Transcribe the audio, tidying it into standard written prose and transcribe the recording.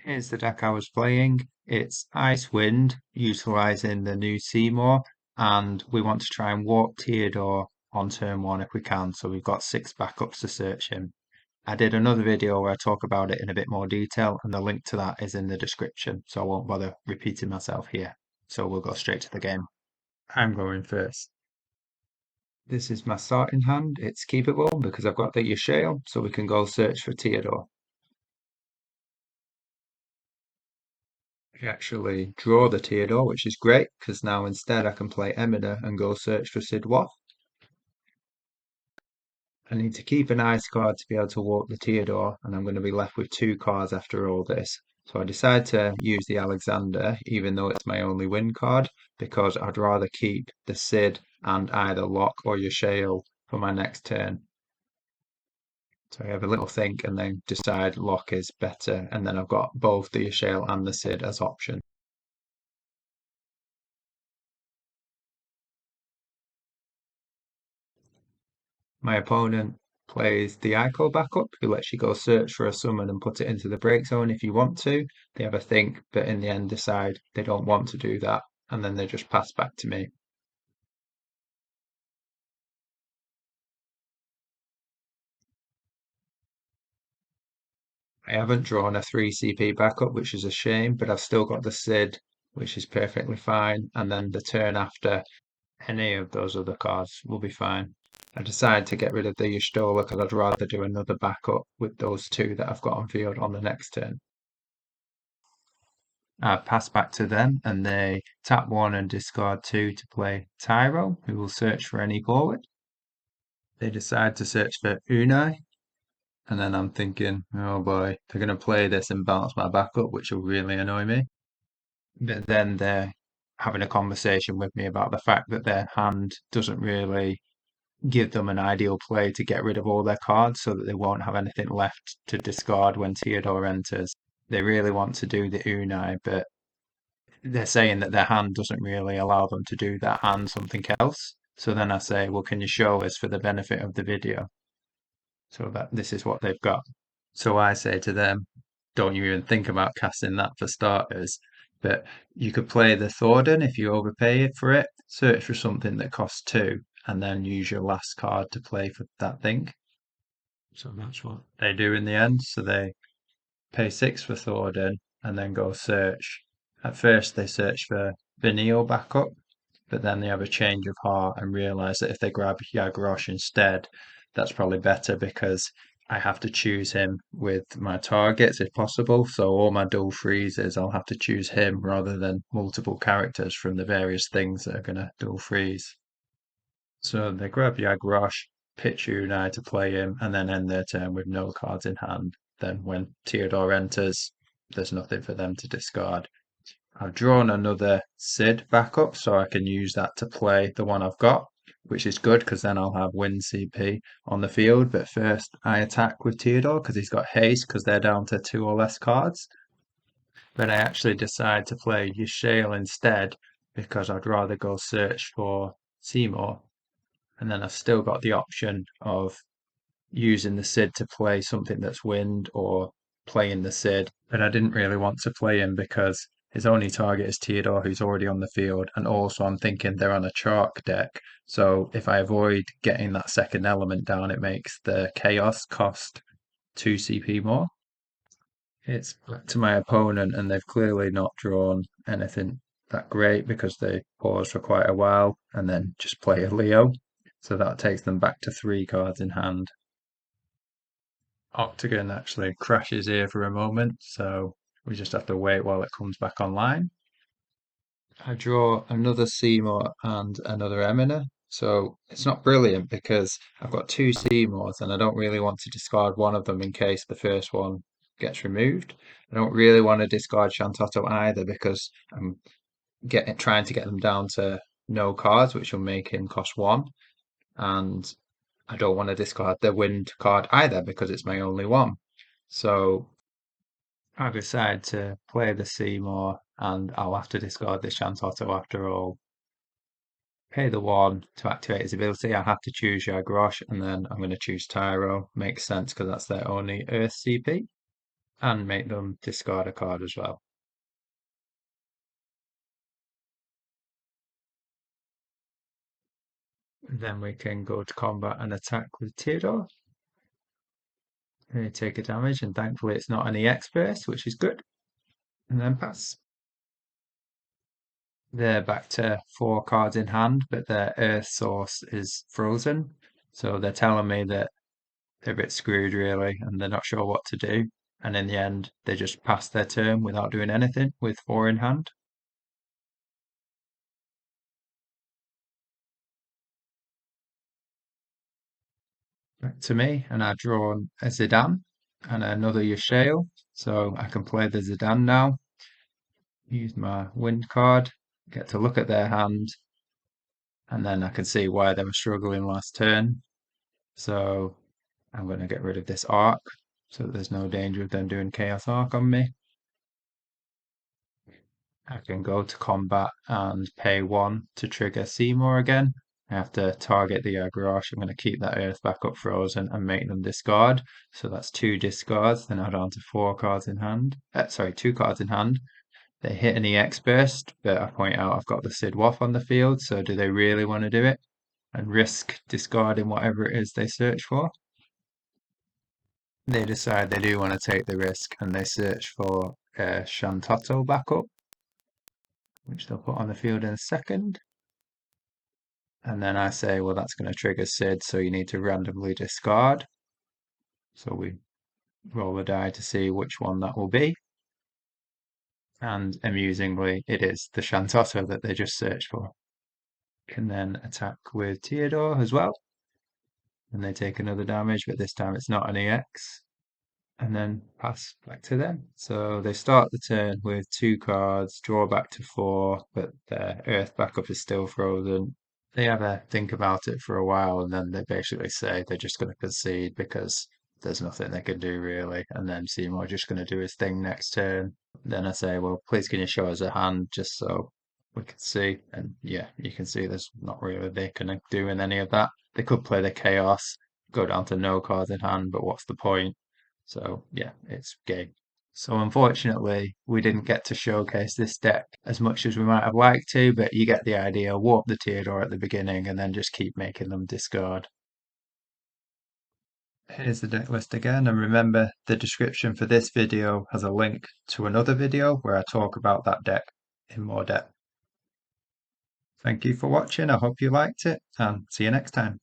Here's the deck I was playing. It's Ice Wind, utilising the new Seymour, and we want to try and walk Theodore on turn one if we can, so we've got 6 backups to search him. I did another video where I talk about it in a bit more detail, and the link to that is in the description, so I won't bother repeating myself here. So we'll go straight to the game. I'm going first. This is my starting hand. It's keepable because I've got the Yashale, so we can go search for Theodore. I actually draw the Theodore, which is great because now instead I can play Emina and go search for Sid Wath. I need to keep an ice card to be able to walk the Theodore, and I'm going to be left with 2 cards after all this. So I decide to use the Alexander, even though it's my only win card, because I'd rather keep the Sid and either Lock or Yashale for my next turn. So I have a little think and then decide Lock is better, and then I've got both the Yashale and the Sid as options. My opponent plays the Ico backup, who lets you go search for a summon and put it into the break zone if you want to. They have a think, but in the end decide they don't want to do that, and then they just pass back to me. I haven't drawn a 3 CP backup, which is a shame, but I've still got the Sid, which is perfectly fine, and then the turn after, any of those other cards will be fine. I decided to get rid of the Y'shtola because I'd rather do another backup with those 2 that I've got on field on the next turn. I pass back to them and they tap 1 and discard 2 to play Tyro, who will search for any forward. They decide to search for Unai, and then I'm thinking, oh boy, they're going to play this and bounce my backup, which will really annoy me. But then they're having a conversation with me about the fact that their hand doesn't really give them an ideal play to get rid of all their cards so that they won't have anything left to discard when Theodore enters. They really want to do the Unai, but they're saying that their hand doesn't really allow them to do that and something else. So then I say, well, can you show us for the benefit of the video? So that this is what they've got. So I say to them, don't you even think about casting that for starters. But you could play the Thornton if you overpay it for it, search for something that costs 2, and then use your last card to play for that thing. So that's what they do in the end. So they pay 6 for Thornton and then go search. At first, they search for Vanille backup, but then they have a change of heart and realize that if they grab Yagrosh instead, that's probably better because I have to choose him with my targets if possible. So all my dual freezes, I'll have to choose him rather than multiple characters from the various things that are going to dual freeze. So they grab Yagrosh, pitch Unai to play him, and then end their turn with no cards in hand. Then when Theodore enters, there's nothing for them to discard. I've drawn another Sid backup, so I can use that to play the one I've got, which is good because then I'll have win CP on the field. But first, I attack with Theodore because he's got haste because they're down to 2 or less cards. But I actually decide to play Yashale instead because I'd rather go search for Seymour. And then I've still got the option of using the Sid to play something that's wind or playing the Sid. But I didn't really want to play him because his only target is Theodore, who's already on the field. And also, I'm thinking they're on a Chark deck. So if I avoid getting that second element down, it makes the Chaos cost 2 CP more. It's back to my opponent, and they've clearly not drawn anything that great because they pause for quite a while and then just play a Leo. So that takes them back to 3 cards in hand. Octagon actually crashes here for a moment, so we just have to wait while it comes back online. I draw another Seymour and another Emina, so it's not brilliant because I've got 2 Seymours and I don't really want to discard one of them in case the first one gets removed. I don't really want to discard Shantotto either because I'm trying to get them down to no cards, which will make him cost 1. And I don't want to discard the wind card either because it's my only one. So I decide to play the Seymour and I'll have to discard the Shantotto after all. Pay the 1 to activate his ability. I have to choose Yagrosh and then I'm going to choose Tyro. Makes sense because that's their only Earth CP. and make them discard a card as well. Then we can go to combat and attack with Theodore. They take a damage, and thankfully it's not an EX burst, which is good. And then pass. They're back to 4 cards in hand, but their Earth source is frozen. So they're telling me that they're a bit screwed, really, and they're not sure what to do. And in the end, they just pass their turn without doing anything with 4 in hand. Back to me, and I draw a Zidane and another Yashael. So I can play the Zidane now. Use my wind card, get to look at their hand, and then I can see why they were struggling last turn. So I'm going to get rid of this arc so that there's no danger of them doing Chaos Arc on me. I can go to combat and pay 1 to trigger Seymour again. I have to target the Agrash. I'm going to keep that Earth back up frozen and make them discard. So that's 2 discards. Then add on to 4 cards in hand. Sorry, 2 cards in hand. They hit an EX burst, but I point out I've got the Sid Waff on the field. So do they really want to do it and risk discarding whatever it is they search for? They decide they do want to take the risk and they search for Shantato backup, which they'll put on the field in a second. And then I say, well, that's going to trigger Sid, so you need to randomly discard. So we roll a die to see which one that will be. And amusingly, it is the Shantato that they just searched for. Can then attack with Theodore as well. And they take another damage, but this time it's not an EX. And then pass back to them. So they start the turn with 2 cards, draw back to 4, but their Earth backup is still frozen. They have a think about it for a while, and then they basically say they're just going to concede because there's nothing they can do really. And then Seymour just going to do his thing next turn. Then I say, well, please can you show us a hand just so we can see? And yeah, you can see there's not really they can do in any of that. They could play the chaos, go down to no cards in hand, but what's the point? So yeah, it's game. So unfortunately, we didn't get to showcase this deck as much as we might have liked to, but you get the idea. Warp the Theodore at the beginning and then just keep making them discard. Here's the deck list again, and remember the description for this video has a link to another video where I talk about that deck in more depth. Thank you for watching, I hope you liked it, and see you next time.